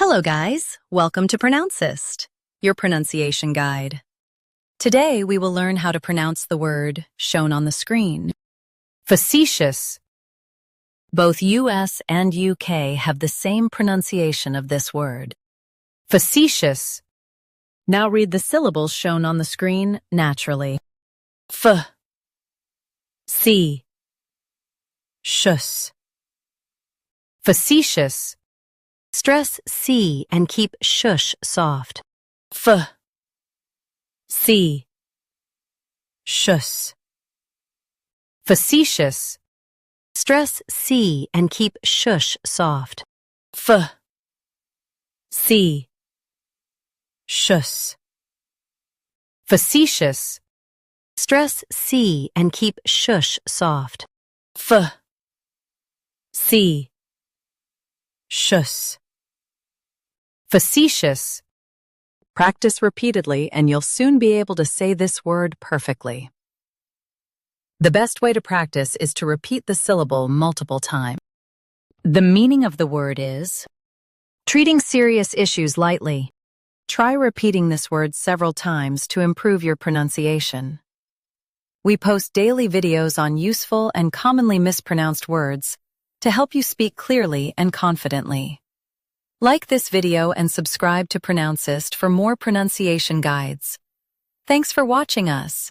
Hello guys, welcome to Pronouncist, your pronunciation guide. Today we will learn how to pronounce the word shown on the screen. Facetious. Both US and UK have the same pronunciation of this word. Facetious. Now read the syllables shown on the screen naturally. F, C, shus. Facetious. Stress C and keep shush soft. F, C, shus. Facetious. Stress C and keep shush soft. F, C, shus. Facetious. Stress C and keep shush soft. F, C, shus. Facetious. Practice repeatedly and you'll soon be able to say this word perfectly. The best way to practice is to repeat the syllable multiple times. The meaning of the word is treating serious issues lightly. Try repeating this word several times to improve your pronunciation. We post daily videos on useful and commonly mispronounced words to help you speak clearly and confidently. Like this video and subscribe to Pronouncist for more pronunciation guides. Thanks for watching us.